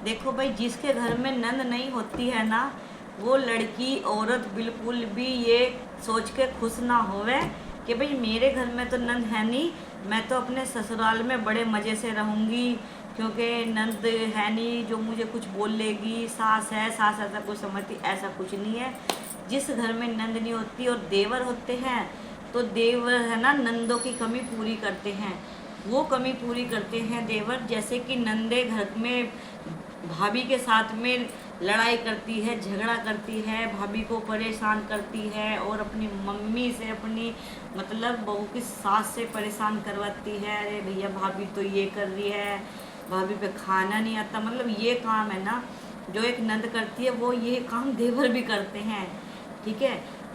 देखो भाई, जिसके घर में नंद नहीं होती है ना, वो लड़की औरत बिल्कुल भी ये सोच के खुश ना होवे कि भाई मेरे घर में तो नंद है नहीं, मैं तो अपने ससुराल में बड़े मज़े से रहूँगी, क्योंकि नंद है नहीं जो मुझे कुछ बोल लेगी। सास है, सास ऐसा कुछ समझती, ऐसा कुछ नहीं है। जिस घर में नंद नहीं होती और देवर होते हैं, तो देवर है ना नंदों की कमी पूरी करते हैं। वो कमी पूरी करते हैं देवर, जैसे कि नंदे घर में भाभी के साथ में लड़ाई करती है, झगड़ा करती है, भाभी को परेशान करती है, और अपनी मम्मी से, अपनी मतलब बहू की सास से परेशान करवाती है। अरे भैया भाभी तो ये कर रही है, भाभी पे खाना नहीं आता। मतलब ये काम है ना जो एक नंद करती है, वो ये काम देवर भी करते हैं। ठीक है।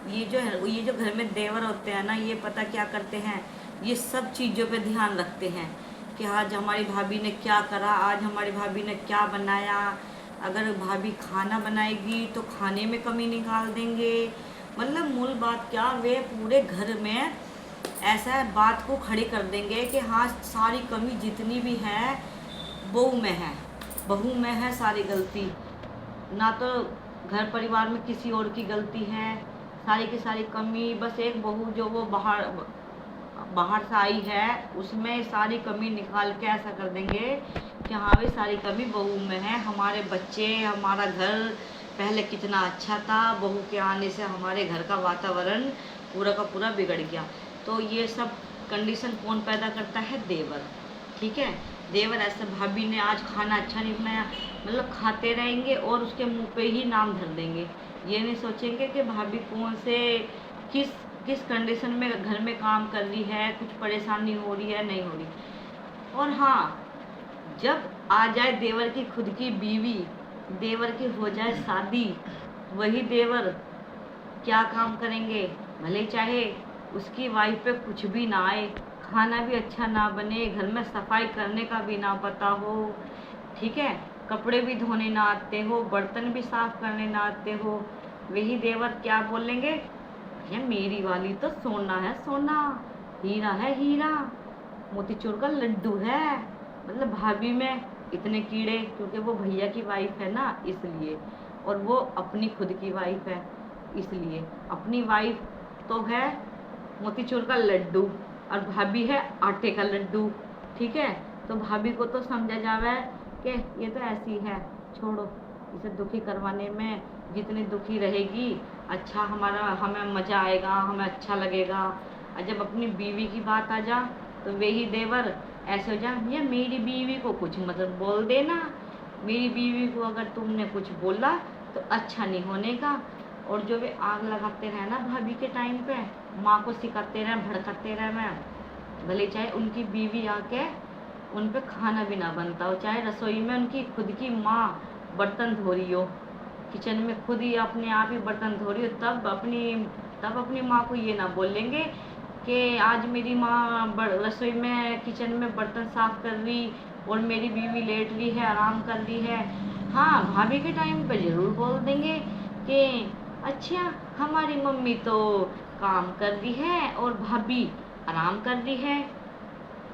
ये जो घर में देवर होते हैं ना, ये पता क्या करते हैं, ये सब चीज़ों पे ध्यान रखते हैं कि आज हमारी भाभी ने क्या करा, आज हमारी भाभी ने क्या बनाया। अगर भाभी खाना बनाएगी तो खाने में कमी निकाल देंगे। मतलब मूल बात क्या, वे पूरे घर में ऐसा बात को खड़ी कर देंगे कि हाँ, सारी कमी जितनी भी है बहू में है, बहू में है सारी गलती, ना तो घर परिवार में किसी और की गलती है। सारी की सारी कमी बस एक बहू जो वो बाहर बाहर से आई है, उसमें सारी कमी निकाल के ऐसा कर देंगे कि हाँ भाई सारी कमी बहू में है। हमारे बच्चे, हमारा घर पहले कितना अच्छा था, बहू के आने से हमारे घर का वातावरण पूरा का पूरा बिगड़ गया। तो ये सब कंडीशन कौन पैदा करता है, देवर। ठीक है। देवर ऐसे, भाभी ने आज खाना अच्छा नहीं बनाया, मतलब खाते रहेंगे और उसके मुंह पे ही नाम धर देंगे। ये नहीं सोचेंगे कि भाभी कौन से किस किस कंडीशन में घर में काम कर रही है, कुछ परेशानी हो रही है, नहीं हो रही। और हाँ, जब आ जाए देवर की खुद की बीवी, देवर की हो जाए शादी, वही देवर क्या काम करेंगे। भले चाहे उसकी वाइफ पे कुछ भी ना आए, खाना भी अच्छा ना बने, घर में सफाई करने का भी ना पता हो, ठीक है, कपड़े भी धोने ना आते हो, बर्तन भी साफ करने ना आते हो, वही देवर क्या बोलेंगे, भैया मेरी वाली तो सोना है सोना, हीरा है हीरा, मोतीचूर का लड्डू है। मतलब भाभी में इतने कीड़े, क्योंकि वो भैया की वाइफ है ना इसलिए, और वो अपनी खुद की वाइफ है इसलिए। अपनी वाइफ तो है मोतीचूर का लड्डू और भाभी है आटे का लड्डू। ठीक है। तो भाभी को तो समझा जावे कि ये तो ऐसी है, छोड़ो, इसे दुखी करवाने में जितनी दुखी रहेगी, अच्छा हमें मज़ा आएगा, हमें अच्छा लगेगा। और जब अपनी बीवी की बात आ जा, तो वही देवर ऐसे हो जा, भैया मेरी बीवी को कुछ मत बोल देना, मेरी बीवी को अगर तुमने कुछ बोला तो अच्छा नहीं होने का। और जो वे आग लगाते रहे ना भाभी के टाइम पे, माँ को सिखाते रहे, भड़काते रहे, मैं भले चाहे उनकी बीवी आके उन पे खाना भी ना बनता हो, चाहे रसोई में उनकी खुद की माँ बर्तन धो रही हो, किचन में खुद ही अपने आप ही बर्तन धो रही हो, तब अपनी माँ को ये ना बोलेंगे कि आज मेरी माँ रसोई में किचन में बर्तन साफ कर रही और मेरी बीवी लेट रही है, आराम कर रही है। हाँ, भाभी के टाइम पे ज़रूर बोल देंगे कि अच्छा हमारी मम्मी तो काम कर रही है और भाभी आराम कर रही है।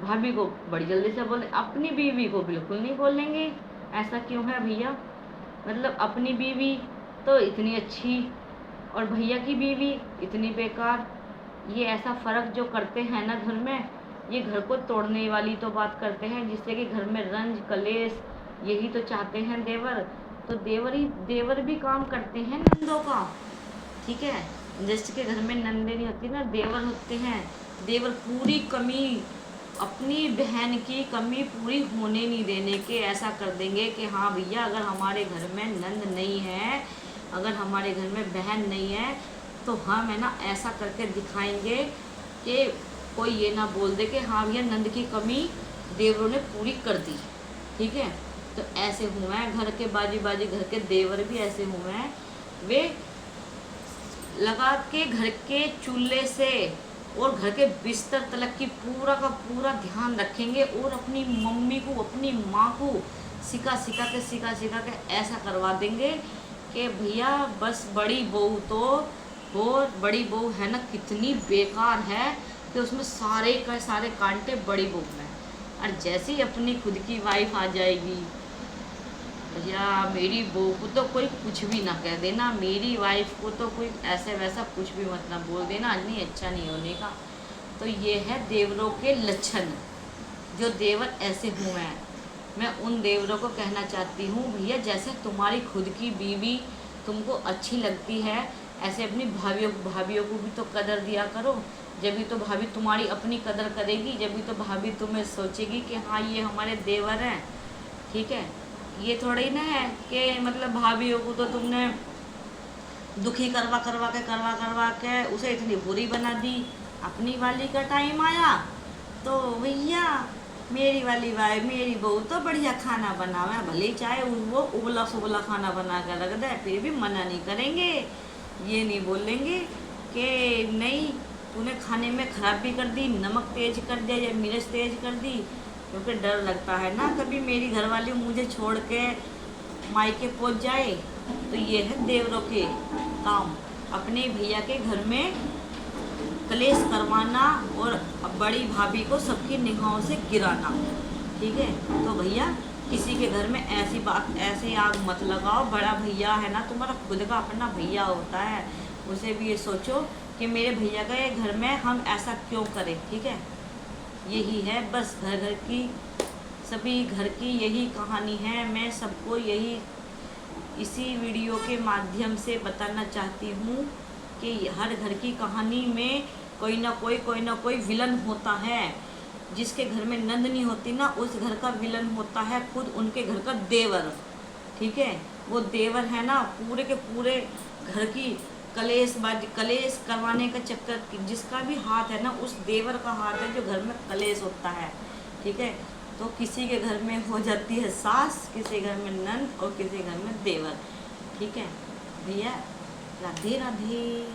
भाभी को बड़ी जल्दी से बोले, अपनी बीवी को बिल्कुल नहीं बोलेंगे। ऐसा क्यों है भैया? मतलब अपनी बीवी तो इतनी अच्छी और भैया की बीवी इतनी बेकार। ये ऐसा फ़र्क जो करते हैं ना घर में, ये घर को तोड़ने वाली तो बात करते हैं, जिससे कि घर में रंज कलेश, यही तो चाहते हैं देवर। तो देवर भी काम करते हैं नंदों का। ठीक है। जिसके घर में नंदे नहीं होती ना, देवर होते हैं। देवर पूरी कमी, अपनी बहन की कमी पूरी होने नहीं देने के ऐसा कर देंगे कि हाँ भैया, अगर हमारे घर में नंद नहीं है, अगर हमारे घर में बहन नहीं है, तो हम है ना ऐसा करके दिखाएंगे कि कोई ये ना बोल दे कि हाँ भैया नंद की कमी देवरों ने पूरी कर दी। ठीक है। तो ऐसे हुए हैं घर के बाजी बाजी, घर के देवर भी ऐसे हुए हैं, वे लगा के घर के चूल्हे से और घर के बिस्तर तलक की पूरा का पूरा ध्यान रखेंगे, और अपनी मम्मी को, अपनी माँ को सिखा सिखा के ऐसा करवा देंगे कि भैया बस बड़ी बहू तो, और बड़ी बहू है ना कितनी बेकार है कि उसमें सारे का सारे कांटे बड़ी बहू में। और जैसे ही अपनी खुद की वाइफ आ जाएगी, भैया मेरी बहू को तो कोई कुछ भी ना कह देना, मेरी वाइफ को तो कोई ऐसे वैसा कुछ भी मत ना बोल देना, नहीं अच्छा नहीं होने का। तो ये है देवरों के लक्षण, जो देवर ऐसे हुए हैं। मैं उन देवरों को कहना चाहती हूँ, भैया जैसे तुम्हारी खुद की बीवी तुमको अच्छी लगती है, ऐसे अपनी भाभीियों को भी तो कदर दिया करो। जब भी तो भाभी तुम्हारी अपनी कदर करेगी, जब भी तो भाभी तुम्हें सोचेगी कि हाँ ये हमारे देवर हैं, ठीक है। ये थोड़ा ही ना है कि मतलब भाभीियों को तो तुमने दुखी करवा के उसे इतनी बुरी बना दी। अपनी वाली का टाइम आया तो भैया मेरी वाली मेरी बहू तो बढ़िया खाना बनावे, भले चाहे वो उबला सुबला खाना बना कर रख दे, फिर भी मना नहीं करेंगे। ये नहीं बोलेंगे कि नहीं तूने खाने में खराबी कर दी, नमक तेज कर दिया या मिर्च तेज कर दी। क्योंकि डर लगता है ना कभी मेरी घरवाली मुझे छोड़ के मायके पहुंच जाए। तो ये है देवरों के काम, अपने भैया के घर में कलेश करवाना और बड़ी भाभी को सबकी निगाहों से गिराना, ठीक है। तो भैया किसी के घर में ऐसी बात ऐसे आग मत लगाओ। बड़ा भैया है ना तुम्हारा, खुद का अपना भैया होता है, उसे भी ये सोचो कि मेरे भैया का ये घर में हम ऐसा क्यों करें, ठीक है। यही है बस घर घर की, सभी घर की यही कहानी है। मैं सबको यही इसी वीडियो के माध्यम से बताना चाहती हूँ कि हर घर की कहानी में कोई ना कोई विलन होता है। जिसके घर में नंद नहीं होती ना, उस घर का विलन होता है खुद उनके घर का देवर, ठीक है। वो देवर है ना पूरे के पूरे घर की कलेश करवाने का चक्कर, जिसका भी हाथ है ना उस देवर का हाथ है जो घर में कलेश होता है, ठीक है। तो किसी के घर में हो जाती है सास, किसी घर में नंद और किसी घर में देवर, ठीक है भैया। राधे राधे।